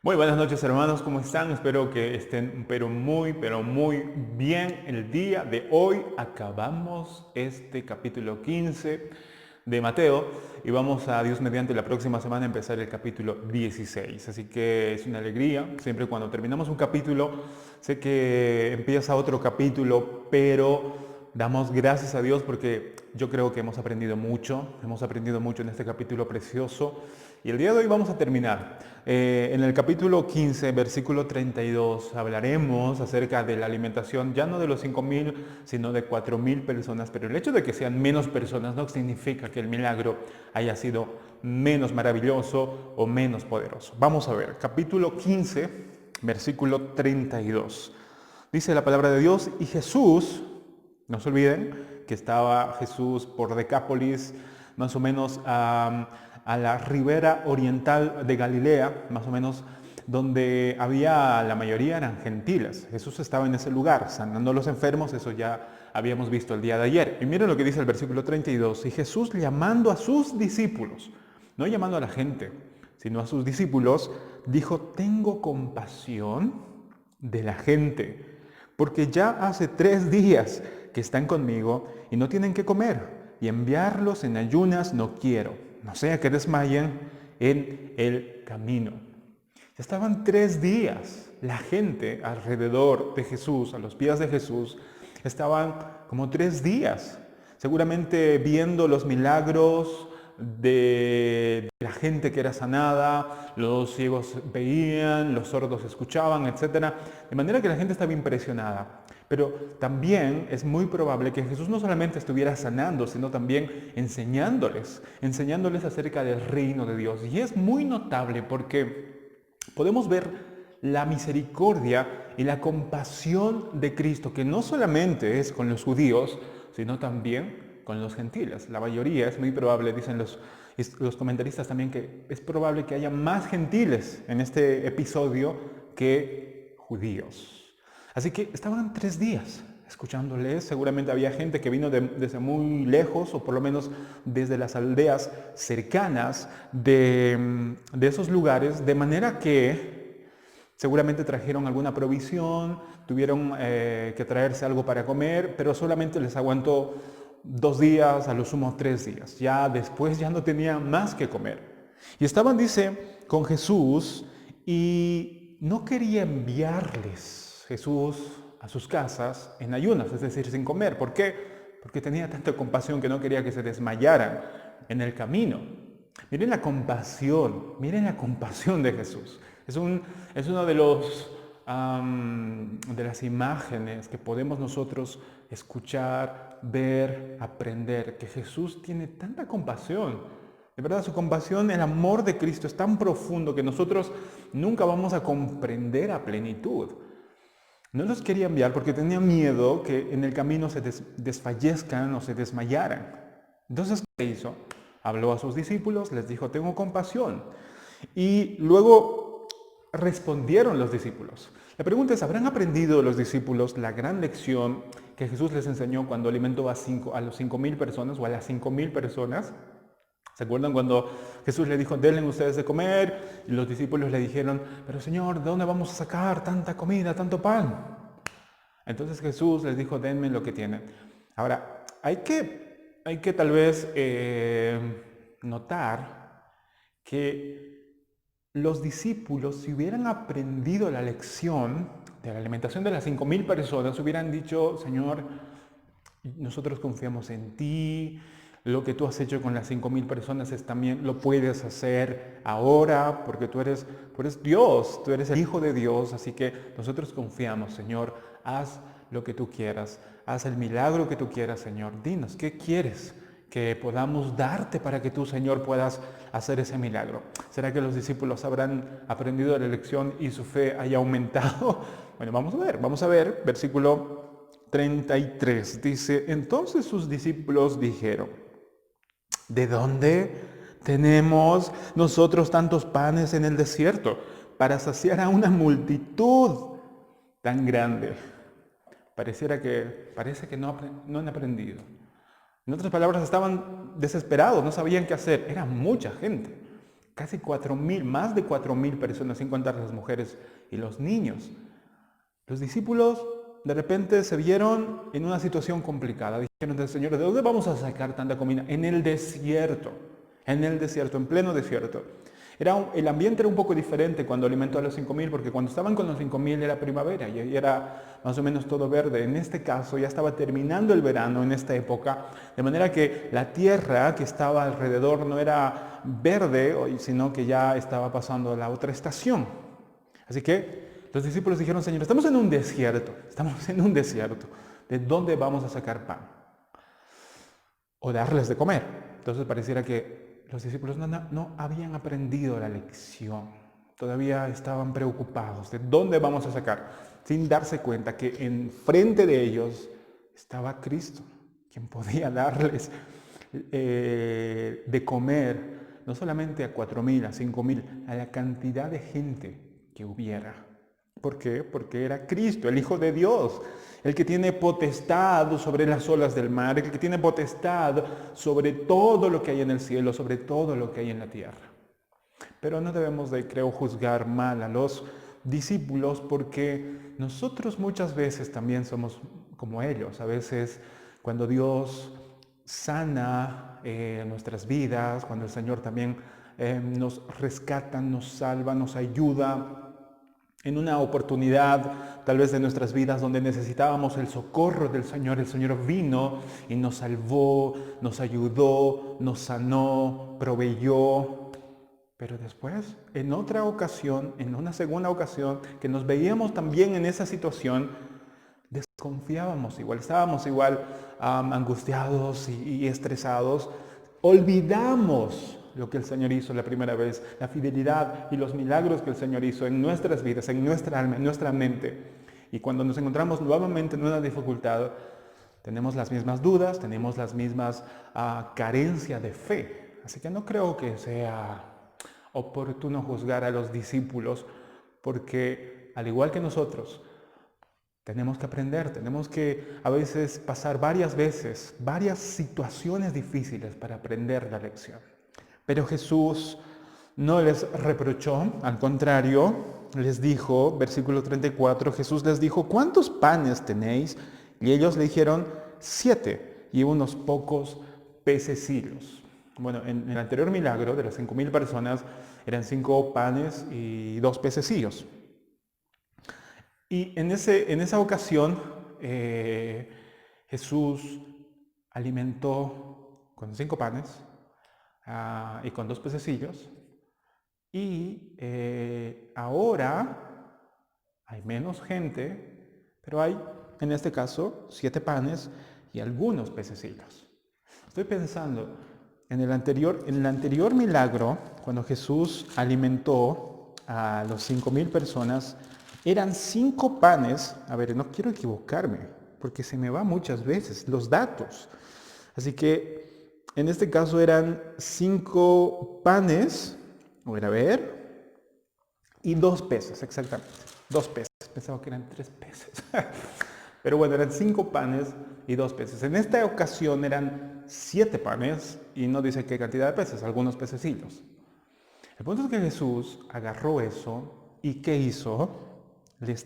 Muy buenas noches hermanos, ¿cómo están? Espero que estén pero muy bien. El día de hoy acabamos este capítulo 15 de Mateo y vamos a Dios mediante la próxima semana a empezar el capítulo 16. Así que es una alegría, siempre cuando terminamos un capítulo, sé que empieza otro capítulo, pero damos gracias a Dios porque yo creo que hemos aprendido mucho en este capítulo precioso. Y el día de hoy vamos a terminar. En el capítulo 15, versículo 32, hablaremos acerca de la alimentación, ya no de los 5.000, sino de 4.000 personas. Pero el hecho de que sean menos personas no significa que el milagro haya sido menos maravilloso o menos poderoso. Vamos a ver, capítulo 15, versículo 32. Dice la palabra de Dios, y Jesús, no se olviden que estaba Jesús por Decápolis, más o menos a la ribera oriental de Galilea, más o menos donde había, la mayoría eran gentiles. Jesús estaba en ese lugar, sanando a los enfermos, eso ya habíamos visto el día de ayer. Y miren lo que dice el versículo 32, y Jesús llamando a sus discípulos, no llamando a la gente, sino a sus discípulos, dijo, tengo compasión de la gente, porque ya hace 3 días que están conmigo y no tienen que comer, y enviarlos en ayunas no quiero, no sea que desmayen en el camino. Estaban 3 días, la gente alrededor de Jesús, a los pies de Jesús, estaban como 3 días, seguramente viendo los milagros de la gente que era sanada, los ciegos veían, los sordos escuchaban, etc. De manera que la gente estaba impresionada. Pero también es muy probable que Jesús no solamente estuviera sanando, sino también enseñándoles acerca del reino de Dios. Y es muy notable porque podemos ver la misericordia y la compasión de Cristo, que no solamente es con los judíos, sino también con los gentiles. La mayoría, es muy probable, dicen los comentaristas también, que es probable que haya más gentiles en este episodio que judíos. Así que estaban 3 días escuchándoles. Seguramente había gente que vino desde muy lejos, o por lo menos desde las aldeas cercanas de esos lugares, de manera que seguramente trajeron alguna provisión, tuvieron que traerse algo para comer, pero solamente les aguantó 2 días, a lo sumo 3 días. Ya después ya no tenían más que comer. Y estaban, dice, con Jesús y no quería enviarles Jesús a sus casas en ayunas, es decir, sin comer. ¿Por qué? Porque tenía tanta compasión que no quería que se desmayaran en el camino. Miren miren la compasión de Jesús. Es uno de las imágenes que podemos nosotros escuchar, ver, aprender, que Jesús tiene tanta compasión. De verdad, su compasión, el amor de Cristo es tan profundo que nosotros nunca vamos a comprender a plenitud. No los quería enviar porque tenía miedo que en el camino se desfallezcan o se desmayaran. Entonces, ¿qué hizo? Habló a sus discípulos, les dijo, tengo compasión. Y luego respondieron los discípulos. La pregunta es, ¿habrán aprendido los discípulos la gran lección que Jesús les enseñó cuando alimentó a los 5.000 personas o a las 5.000 personas? ¿Se acuerdan cuando Jesús le dijo, denle ustedes de comer? Y los discípulos le dijeron, pero Señor, ¿de dónde vamos a sacar tanta comida, tanto pan? Entonces Jesús les dijo, denme lo que tienen. Ahora, hay que tal vez notar que los discípulos, si hubieran aprendido la lección de la alimentación de las 5.000 personas, hubieran dicho, Señor, nosotros confiamos en ti, lo que tú has hecho con las 5.000 personas es también lo puedes hacer ahora, porque tú eres Dios, tú eres el Hijo de Dios, así que nosotros confiamos, Señor, haz lo que tú quieras, haz el milagro que tú quieras, Señor. Dinos, ¿qué quieres que podamos darte para que tú, Señor, puedas hacer ese milagro? ¿Será que los discípulos habrán aprendido la lección y su fe haya aumentado? Bueno, vamos a ver, versículo 33 dice, entonces sus discípulos dijeron, ¿de dónde tenemos nosotros tantos panes en el desierto para saciar a una multitud tan grande? Parece que no han aprendido. En otras palabras, estaban desesperados, no sabían qué hacer. Era mucha gente. Casi 4.000, más de 4.000 personas, sin contar las mujeres y los niños. Los discípulos de repente se vieron en una situación complicada. Dijeron al Señor, ¿de dónde vamos a sacar tanta comida? En el desierto, en pleno desierto. El ambiente era un poco diferente cuando alimentó a los 5.000, porque cuando estaban con los 5.000 era primavera y era más o menos todo verde. En este caso ya estaba terminando el verano en esta época, de manera que la tierra que estaba alrededor no era verde, sino que ya estaba pasando a la otra estación. Así que los discípulos dijeron, Señor, estamos en un desierto, ¿de dónde vamos a sacar pan? O darles de comer. Entonces pareciera que los discípulos no habían aprendido la lección. Todavía estaban preocupados de dónde vamos a sacar, sin darse cuenta que enfrente de ellos estaba Cristo, quien podía darles de comer, no solamente a 4.000, a 5.000, a la cantidad de gente que hubiera. ¿Por qué? Porque era Cristo, el Hijo de Dios, el que tiene potestad sobre las olas del mar, el que tiene potestad sobre todo lo que hay en el cielo, sobre todo lo que hay en la tierra. Pero no debemos de, creo, juzgar mal a los discípulos, porque nosotros muchas veces también somos como ellos. A veces cuando Dios sana nuestras vidas, cuando el Señor también nos rescata, nos salva, nos ayuda, en una oportunidad tal vez de nuestras vidas donde necesitábamos el socorro del Señor, el Señor vino y nos salvó, nos ayudó, nos sanó, proveyó. Pero después, en otra ocasión, en una segunda ocasión, que nos veíamos también en esa situación, desconfiábamos igual, estábamos igual angustiados y estresados, olvidamos lo que el Señor hizo la primera vez, la fidelidad y los milagros que el Señor hizo en nuestras vidas, en nuestra alma, en nuestra mente. Y cuando nos encontramos nuevamente en una dificultad, tenemos las mismas dudas, tenemos las mismas carencias de fe. Así que no creo que sea oportuno juzgar a los discípulos, porque al igual que nosotros, tenemos que aprender, tenemos que a veces pasar varias situaciones difíciles para aprender la lección. Pero Jesús no les reprochó, al contrario, les dijo, versículo 34, Jesús les dijo, ¿cuántos panes tenéis? Y ellos le dijeron, 7 y unos pocos pececillos. Bueno, en el anterior milagro de las 5.000 personas eran 5 panes y 2 pececillos. Y en esa ocasión Jesús alimentó con 5 panes y con 2 pececillos. Y ahora hay menos gente, pero hay en este caso 7 panes y algunos pececillos. Estoy pensando en el anterior milagro, cuando Jesús alimentó a los 5.000 personas, eran 5 panes. A ver, no quiero equivocarme, porque se me va muchas veces los datos. Así que en este caso eran 5 panes, voy a ver, y 2 peces, exactamente. 2 peces, pensaba que eran 3 peces. Pero bueno, eran 5 panes y 2 peces. En esta ocasión eran 7 panes y no dice qué cantidad de peces, algunos pececillos. El punto es que Jesús agarró eso y ¿qué hizo?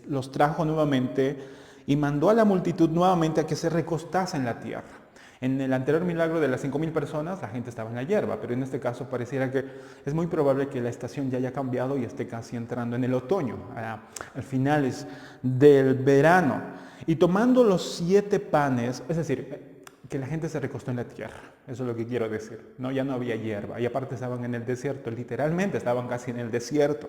Los trajo nuevamente y mandó a la multitud nuevamente a que se recostase en la tierra. En el anterior milagro de las 5.000 personas, la gente estaba en la hierba, pero en este caso pareciera que es muy probable que la estación ya haya cambiado y esté casi entrando en el otoño, al finales del verano. Y tomando los 7 panes, es decir, que la gente se recostó en la tierra, eso es lo que quiero decir, ¿no? Ya no había hierba, y aparte estaban en el desierto, literalmente estaban casi en el desierto.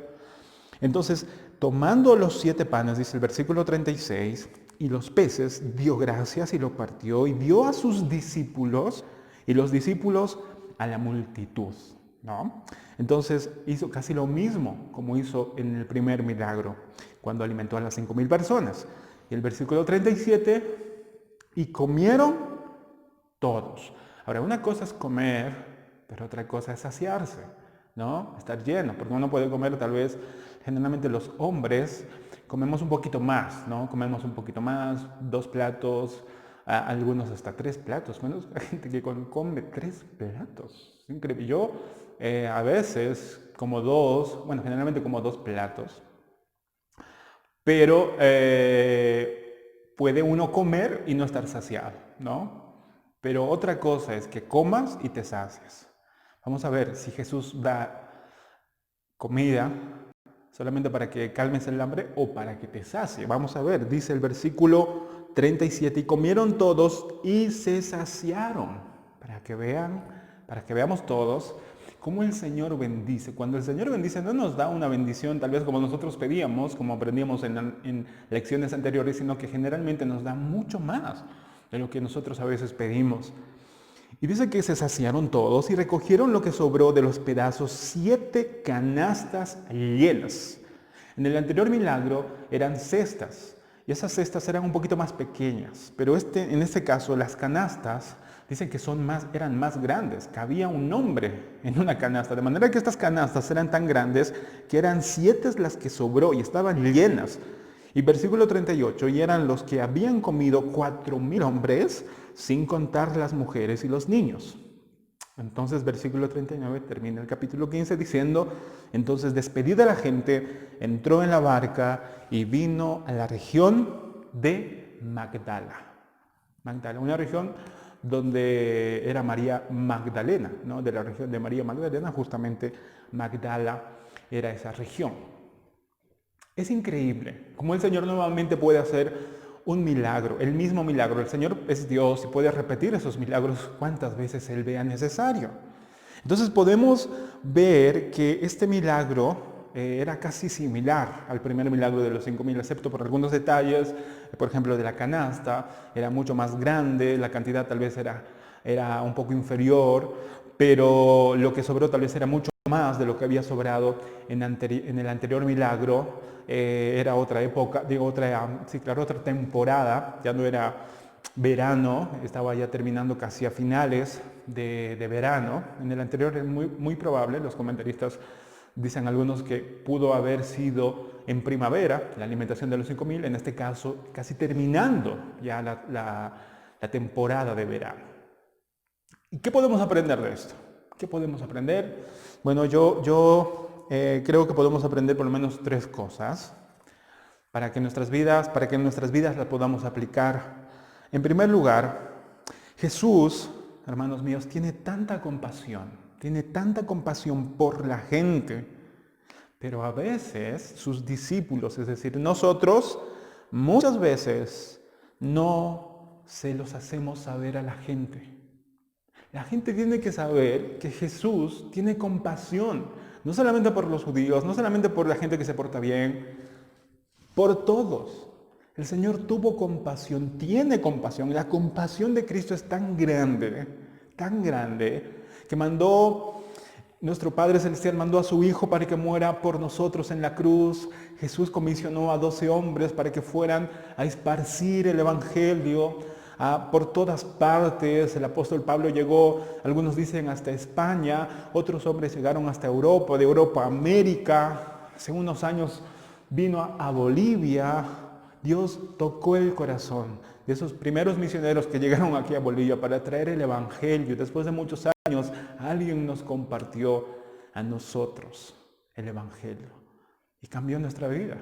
Entonces, tomando los 7 panes, dice el versículo 36, y los peces, dio gracias y lo partió y dio a sus discípulos y los discípulos a la multitud, ¿no? Entonces hizo casi lo mismo como hizo en el primer milagro, cuando alimentó a las 5.000 personas. Y el versículo 37, y comieron todos. Ahora, una cosa es comer, pero otra cosa es saciarse, ¿no? Estar lleno, porque uno puede comer tal vez, generalmente los hombres comemos un poquito más, ¿no? Comemos un poquito más, 2 platos, algunos hasta 3 platos. Bueno, hay gente que come 3 platos. Es increíble. Yo a veces como 2, bueno, generalmente como 2 platos. Pero puede uno comer y no estar saciado, ¿no? Pero otra cosa es que comas y te sacies. Vamos a ver si Jesús da comida solamente para que calmes el hambre o para que te sacie. Vamos a ver, dice el versículo 37, y comieron todos y se saciaron. Para que veamos todos cómo el Señor bendice. Cuando el Señor bendice no nos da una bendición tal vez como nosotros pedíamos, como aprendíamos en lecciones anteriores, sino que generalmente nos da mucho más de lo que nosotros a veces pedimos. Y dice que se saciaron todos y recogieron lo que sobró de los pedazos, 7 canastas llenas. En el anterior milagro eran cestas, y esas cestas eran un poquito más pequeñas, pero en este caso las canastas dicen que eran más grandes, cabía un hombre en una canasta, de manera que estas canastas eran tan grandes que eran 7 las que sobró y estaban llenas. Y versículo 38, y eran los que habían comido 4,000 hombres, sin contar las mujeres y los niños. Entonces, versículo 39 termina el capítulo 15 diciendo, entonces despedida la gente, entró en la barca y vino a la región de Magdala. Magdala, una región donde era María Magdalena, ¿no? De la región de María Magdalena, justamente Magdala era esa región. Es increíble cómo el Señor nuevamente puede hacer un milagro, el mismo milagro. El Señor es Dios y puede repetir esos milagros cuantas veces Él vea necesario. Entonces podemos ver que este milagro era casi similar al primer milagro de los 5,000, excepto por algunos detalles. Por ejemplo, de la canasta, era mucho más grande, la cantidad tal vez era un poco inferior, pero lo que sobró tal vez era mucho más de lo que había sobrado en el anterior milagro. Era otra época, otra temporada, ya no era verano, estaba ya terminando casi a finales de verano. En el anterior es muy probable, los comentaristas dicen algunos que pudo haber sido en primavera, la alimentación de los 5,000, en este caso casi terminando ya la temporada de verano. ¿Y qué podemos aprender de esto? ¿Qué podemos aprender? Bueno, yo creo que podemos aprender por lo menos 3 cosas para que en nuestras vidas las podamos aplicar. En primer lugar, Jesús, hermanos míos, tiene tanta compasión por la gente, pero a veces sus discípulos, es decir, nosotros, muchas veces no se los hacemos saber a la gente. La gente tiene que saber que Jesús tiene compasión, no solamente por los judíos, no solamente por la gente que se porta bien, por todos. El Señor tuvo compasión, tiene compasión. La compasión de Cristo es tan grande, que nuestro Padre Celestial mandó a su Hijo para que muera por nosotros en la cruz. Jesús comisionó a 12 hombres para que fueran a esparcir el Evangelio por todas partes. El apóstol Pablo llegó, algunos dicen hasta España, otros hombres llegaron hasta Europa, de Europa a América. Hace unos años vino a Bolivia. Dios tocó el corazón de esos primeros misioneros que llegaron aquí a Bolivia para traer el Evangelio. Después de muchos años, alguien nos compartió a nosotros el Evangelio y cambió nuestra vida.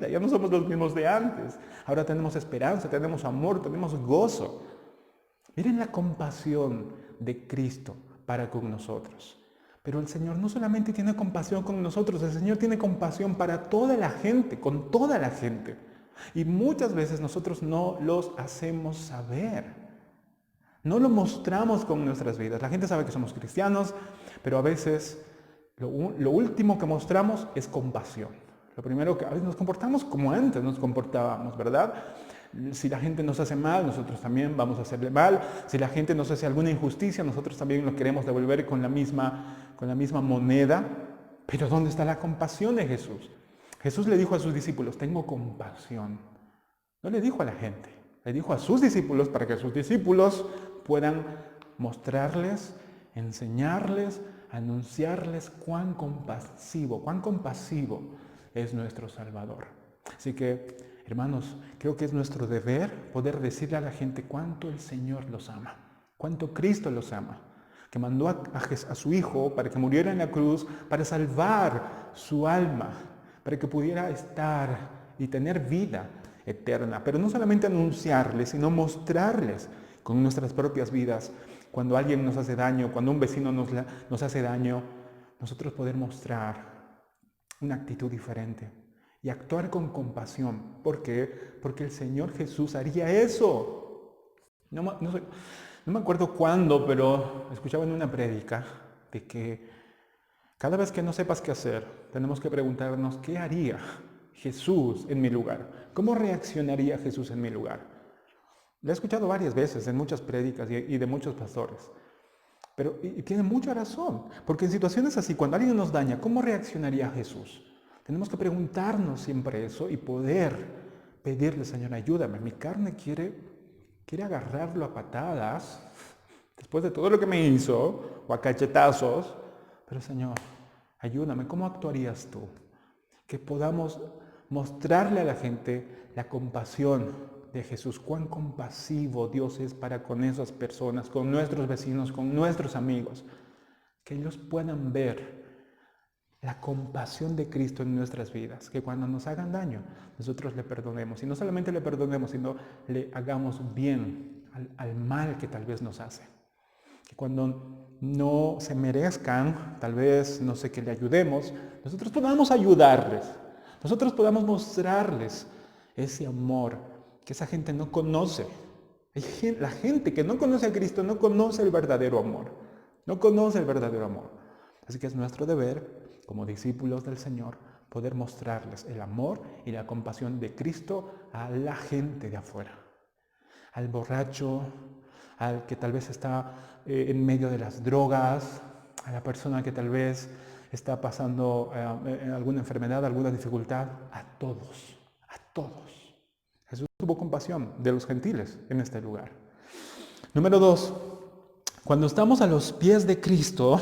Ya no somos los mismos de antes. Ahora tenemos esperanza, tenemos amor, tenemos gozo. Miren la compasión de Cristo para con nosotros. Pero el Señor no solamente tiene compasión con nosotros, el Señor tiene compasión para toda la gente, con toda la gente. Y muchas veces nosotros no los hacemos saber. No lo mostramos con nuestras vidas. La gente sabe que somos cristianos, pero a veces lo último que mostramos es compasión. Lo primero que a veces nos comportamos como antes nos comportábamos, ¿verdad? Si la gente nos hace mal, nosotros también vamos a hacerle mal. Si la gente nos hace alguna injusticia, nosotros también lo queremos devolver con la misma moneda. Pero ¿dónde está la compasión de Jesús? Jesús le dijo a sus discípulos, tengo compasión. No le dijo a la gente, le dijo a sus discípulos para que sus discípulos puedan mostrarles, enseñarles, anunciarles cuán compasivo es nuestro Salvador. Así que, Hermanos, creo que es nuestro deber poder decirle a la gente cuánto el Señor los ama, cuánto Cristo los ama, que mandó a su Hijo para que muriera en la cruz, para salvar su alma, para que pudiera estar y tener vida eterna. Pero no solamente anunciarles, sino mostrarles con nuestras propias vidas. Cuando alguien nos hace daño, cuando un vecino nos hace daño, nosotros poder mostrar una actitud diferente y actuar con compasión. ¿Por qué? Porque el Señor Jesús haría eso. No me acuerdo cuándo, pero escuchaba en una prédica de que cada vez que no sepas qué hacer, tenemos que preguntarnos qué haría Jesús en mi lugar. ¿Cómo reaccionaría Jesús en mi lugar? Lo he escuchado varias veces en muchas prédicas y de muchos pastores. Pero y tiene mucha razón, porque en situaciones así, cuando alguien nos daña, ¿cómo reaccionaría Jesús? Tenemos que preguntarnos siempre eso y poder pedirle, Señor, ayúdame. Mi carne quiere agarrarlo a patadas, después de todo lo que me hizo, o a cachetazos. Pero Señor, ayúdame. ¿Cómo actuarías tú? Que podamos mostrarle a la gente la compasión de Jesús, cuán compasivo Dios es para con esas personas, con nuestros vecinos, con nuestros amigos, que ellos puedan ver la compasión de Cristo en nuestras vidas, que cuando nos hagan daño, nosotros le perdonemos, y no solamente le perdonemos, sino le hagamos bien al mal que tal vez nos hace, que cuando no se merezcan, tal vez, no sé, que le ayudemos, nosotros podamos ayudarles, nosotros podamos mostrarles ese amor que esa gente no conoce. La gente que no conoce a Cristo no conoce el verdadero amor. No conoce el verdadero amor. Así que es nuestro deber, como discípulos del Señor, poder mostrarles el amor y la compasión de Cristo a la gente de afuera. Al borracho, al que tal vez está en medio de las drogas, a la persona que tal vez está pasando alguna enfermedad, alguna dificultad, a todos, a todos. Jesús tuvo compasión de los gentiles en este lugar. Número 2, cuando estamos a los pies de Cristo,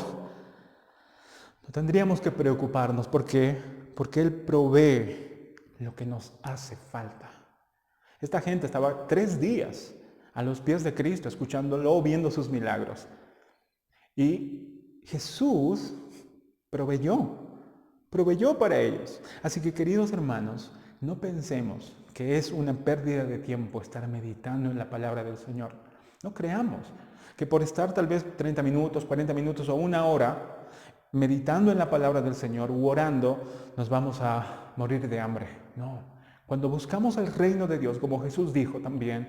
no tendríamos que preocuparnos. ¿Por qué? Porque Él provee lo que nos hace falta. Esta gente estaba 3 días a los pies de Cristo, escuchándolo, viendo sus milagros. Y Jesús proveyó para ellos. Así que, queridos hermanos, no pensemos que es una pérdida de tiempo estar meditando en la palabra del Señor. No creamos que por estar tal vez 30 minutos, 40 minutos o 1 hora meditando en la palabra del Señor u orando, nos vamos a morir de hambre. No. Cuando buscamos el reino de Dios, como Jesús dijo también,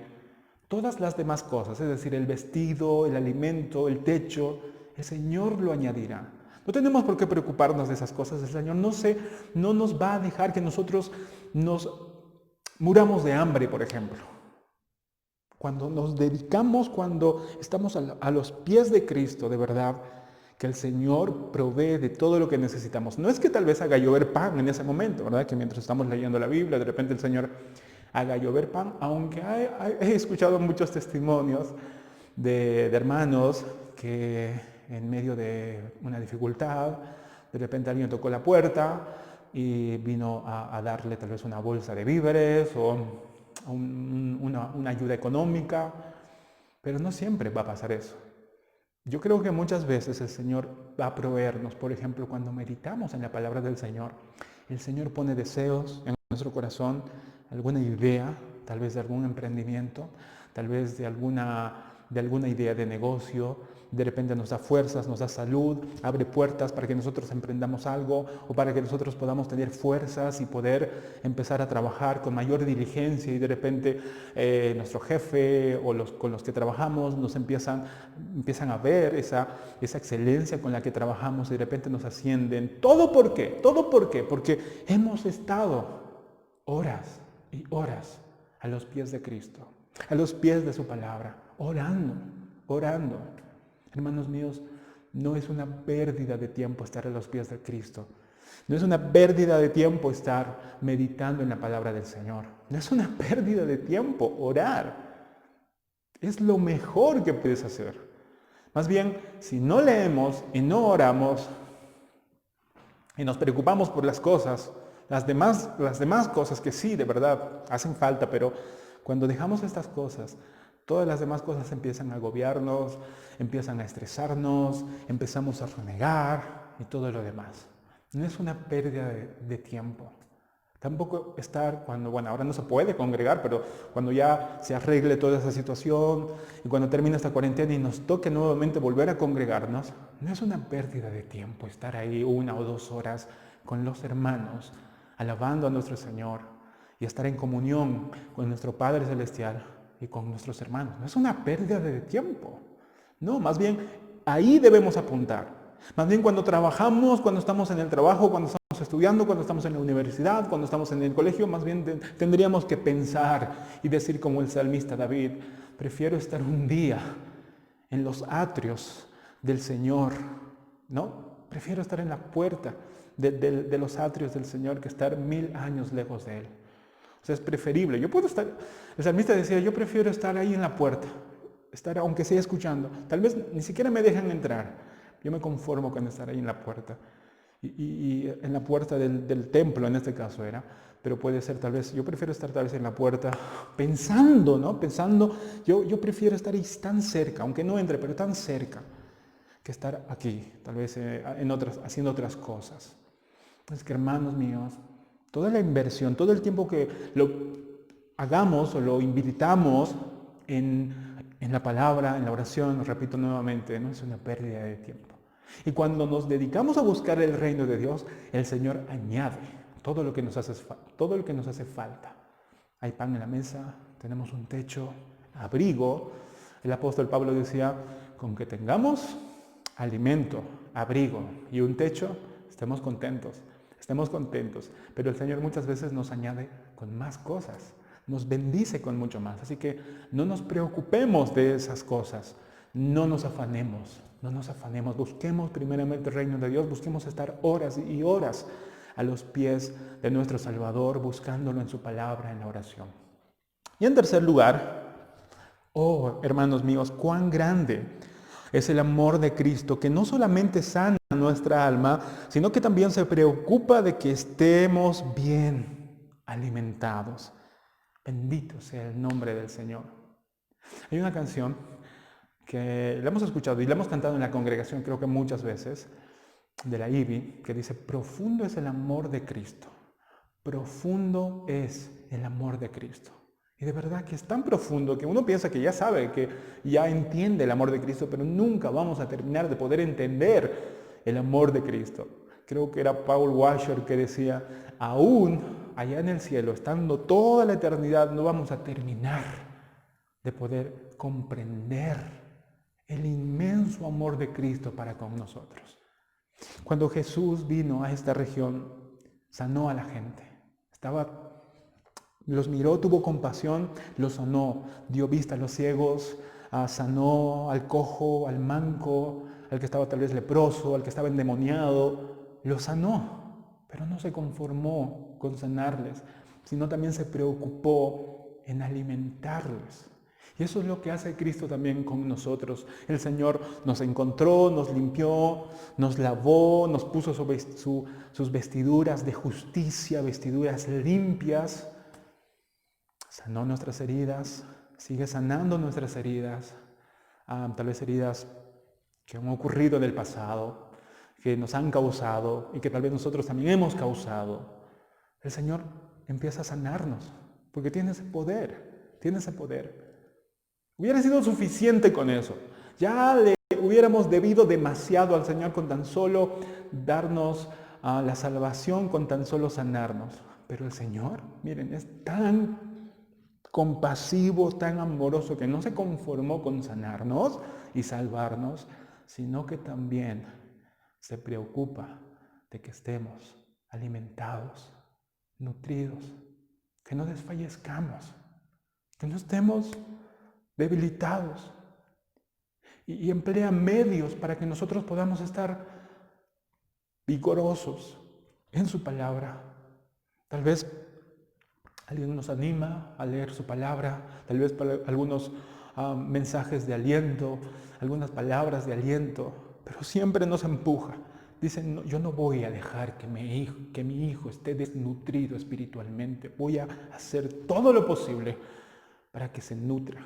todas las demás cosas, es decir, el vestido, el alimento, el techo, el Señor lo añadirá. No tenemos por qué preocuparnos de esas cosas. El Señor no nos va a dejar que nosotros nos muramos de hambre, por ejemplo. Cuando nos dedicamos, cuando estamos a los pies de Cristo, de verdad, que el Señor provee de todo lo que necesitamos. No es que tal vez haga llover pan en ese momento, ¿verdad? Que mientras estamos leyendo la Biblia, de repente el Señor haga llover pan, aunque he escuchado muchos testimonios de hermanos que en medio de una dificultad, de repente alguien tocó la puerta y vino a darle tal vez una bolsa de víveres o una ayuda económica, pero no siempre va a pasar eso. Yo creo que muchas veces el Señor va a proveernos, por ejemplo, cuando meditamos en la palabra del Señor, el Señor pone deseos en nuestro corazón, alguna idea, tal vez de algún emprendimiento, tal vez de alguna idea de negocio. De repente nos da fuerzas, nos da salud, abre puertas para que nosotros emprendamos algo o para que nosotros podamos tener fuerzas y poder empezar a trabajar con mayor diligencia, y de repente nuestro jefe o con los que trabajamos nos empiezan a ver esa excelencia con la que trabajamos y de repente nos ascienden. ¿Todo por qué? Porque hemos estado horas y horas a los pies de Cristo, a los pies de su palabra, orando. Hermanos míos, no es una pérdida de tiempo estar a los pies de Cristo. No es una pérdida de tiempo estar meditando en la palabra del Señor. No es una pérdida de tiempo orar. Es lo mejor que puedes hacer. Más bien, si no leemos y no oramos y nos preocupamos por las cosas las demás cosas que sí, de verdad, hacen falta, pero cuando dejamos estas cosas, todas las demás cosas empiezan a agobiarnos, empiezan a estresarnos, empezamos a renegar y todo lo demás. No es una pérdida de tiempo. Tampoco estar cuando, bueno, ahora no se puede congregar, pero cuando ya se arregle toda esa situación y cuando termine esta cuarentena y nos toque nuevamente volver a congregarnos, no es una pérdida de tiempo estar ahí 1 o 2 horas con los hermanos, alabando a nuestro Señor y estar en comunión con nuestro Padre Celestial y con nuestros hermanos. No es una pérdida de tiempo. No, más bien ahí debemos apuntar. Más bien cuando trabajamos, cuando estamos en el trabajo, cuando estamos estudiando, cuando estamos en la universidad, cuando estamos en el colegio, más bien tendríamos que pensar y decir como el salmista David, prefiero estar un día en los atrios del Señor, ¿no? Prefiero estar en la puerta de los atrios del Señor que estar 1000 años lejos de Él. O sea, es preferible. Yo puedo estar, el salmista decía, yo prefiero estar ahí en la puerta, estar aunque sea escuchando. Tal vez ni siquiera me dejan entrar. Yo me conformo con estar ahí en la puerta. Y en la puerta del templo, en este caso era. Pero puede ser tal vez, yo prefiero estar tal vez en la puerta pensando, ¿no? Pensando, yo prefiero estar ahí tan cerca, aunque no entre, pero tan cerca, que estar aquí, tal vez haciendo otras cosas. Es que hermanos míos, toda la inversión, todo el tiempo que lo hagamos o lo invirtamos en la palabra, en la oración, repito nuevamente, no es una pérdida de tiempo. Y cuando nos dedicamos a buscar el reino de Dios, el Señor añade todo lo que nos hace falta. Hay pan en la mesa, tenemos un techo, abrigo. El apóstol Pablo decía, con que tengamos alimento, abrigo y un techo, estemos contentos. Pero el Señor muchas veces nos añade con más cosas, nos bendice con mucho más. Así que no nos preocupemos de esas cosas, no nos afanemos, busquemos primeramente el reino de Dios, busquemos estar horas y horas a los pies de nuestro Salvador, buscándolo en su palabra, en la oración. Y en tercer lugar, oh hermanos míos, cuán grande es el amor de Cristo, que no solamente sana nuestra alma, sino que también se preocupa de que estemos bien alimentados. Bendito sea el nombre del Señor. Hay una canción que la hemos escuchado y la hemos cantado en la congregación, creo que muchas veces, de la IBI, que dice, profundo es el amor de Cristo. Profundo es el amor de Cristo. Y de verdad que es tan profundo que uno piensa que ya sabe, que ya entiende el amor de Cristo, pero nunca vamos a terminar de poder entender el amor de Cristo. Creo que era Paul Washer que decía, aún allá en el cielo, estando toda la eternidad, no vamos a terminar de poder comprender el inmenso amor de Cristo para con nosotros. Cuando Jesús vino a esta región, sanó a la gente. Los miró, tuvo compasión, los sanó, dio vista a los ciegos, sanó al cojo, al manco, al que estaba tal vez leproso, al que estaba endemoniado, los sanó, pero no se conformó con sanarles, sino también se preocupó en alimentarles. Y eso es lo que hace Cristo también con nosotros. El Señor nos encontró, nos limpió, nos lavó, nos puso sus vestiduras de justicia, vestiduras limpias. Sanó nuestras heridas, sigue sanando nuestras heridas, tal vez heridas que han ocurrido en el pasado, que nos han causado y que tal vez nosotros también hemos causado. El Señor empieza a sanarnos, porque tiene ese poder, Hubiera sido suficiente con eso. Ya le hubiéramos debido demasiado al Señor con tan solo darnos la salvación, con tan solo sanarnos. Pero el Señor, miren, es tan compasivo, tan amoroso, que no se conformó con sanarnos y salvarnos, sino que también se preocupa de que estemos alimentados, nutridos, que no desfallezcamos, que no estemos debilitados, y emplea medios para que nosotros podamos estar vigorosos en su palabra. Tal vez alguien nos anima a leer su palabra, tal vez para algunos mensajes de aliento, algunas palabras de aliento, pero siempre nos empuja Dicen, "No, yo no voy a dejar que mi hijo esté desnutrido espiritualmente. Voy a hacer todo lo posible para que se nutra".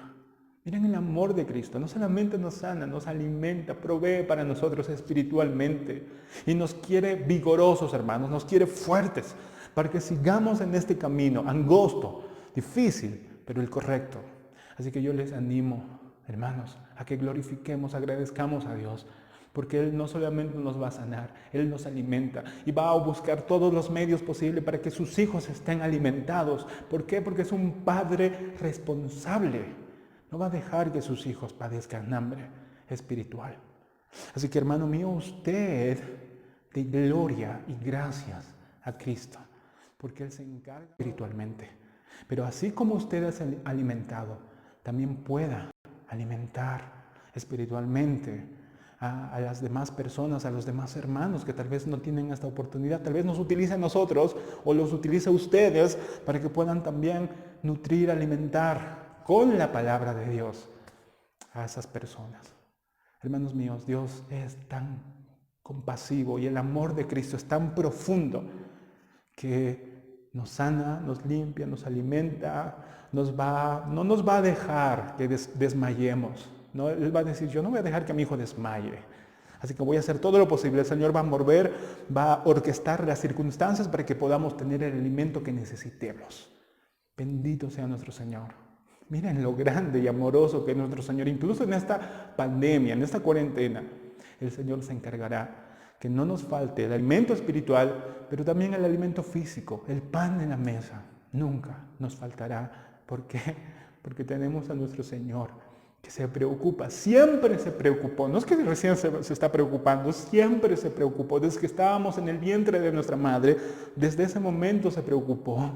Miren el amor de Cristo. No solamente nos sana, nos alimenta, provee para nosotros espiritualmente. Y nos quiere vigorosos, hermanos, nos quiere fuertes, para que sigamos en este camino angosto, difícil, pero el correcto. Así que yo les animo, hermanos, a que glorifiquemos, agradezcamos a Dios, porque Él no solamente nos va a sanar, Él nos alimenta y va a buscar todos los medios posibles para que sus hijos estén alimentados. ¿Por qué? Porque es un padre responsable. No va a dejar que sus hijos padezcan hambre espiritual. Así que, hermano mío, usted de gloria y gracias a Cristo, porque Él se encarga espiritualmente. Pero así como usted es alimentado, también pueda alimentar espiritualmente a las demás personas, a los demás hermanos que tal vez no tienen esta oportunidad. Tal vez nos utilice a nosotros o los utilice a ustedes para que puedan también nutrir, alimentar con la palabra de Dios a esas personas. Hermanos míos, Dios es tan compasivo y el amor de Cristo es tan profundo que nos sana, nos limpia, nos alimenta, no nos va a dejar que desmayemos. ¿No? Él va a decir, yo no voy a dejar que mi hijo desmaye. Así que voy a hacer todo lo posible. El Señor va a mover, va a orquestar las circunstancias para que podamos tener el alimento que necesitemos. Bendito sea nuestro Señor. Miren lo grande y amoroso que es nuestro Señor. Incluso en esta pandemia, en esta cuarentena, el Señor se encargará que no nos falte el alimento espiritual, pero también el alimento físico, el pan en la mesa. Nunca nos faltará. ¿Por qué? Porque tenemos a nuestro Señor que se preocupa, siempre se preocupó. No es que recién se está preocupando, siempre se preocupó. Desde que estábamos en el vientre de nuestra madre, desde ese momento se preocupó.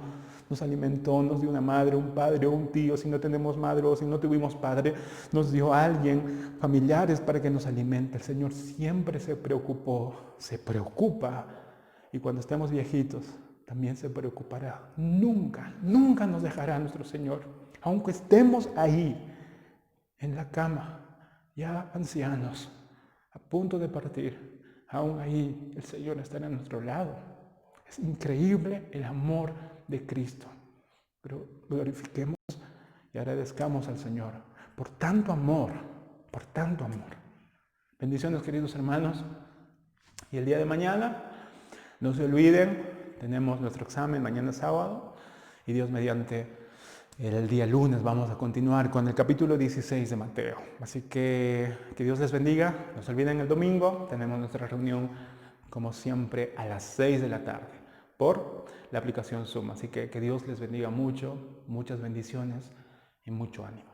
Nos alimentó, nos dio una madre, un padre o un tío. Si no tenemos madre o si no tuvimos padre, nos dio a alguien, familiares para que nos alimente. El Señor siempre se preocupó, se preocupa. Y cuando estemos viejitos, también se preocupará. Nunca, nunca nos dejará nuestro Señor. Aunque estemos ahí, en la cama, ya ancianos, a punto de partir, aún ahí el Señor estará a nuestro lado. Es increíble el amor de Cristo. Pero glorifiquemos y agradezcamos al Señor por tanto amor, por tanto amor. Bendiciones, queridos hermanos. Y el día de mañana, no se olviden, tenemos nuestro examen mañana sábado y Dios mediante el día lunes vamos a continuar con el capítulo 16 de Mateo. Así que Dios les bendiga. No se olviden el domingo. Tenemos nuestra reunión como siempre a las 6 de la tarde por la aplicación Zoom. Así que Dios les bendiga mucho, muchas bendiciones y mucho ánimo.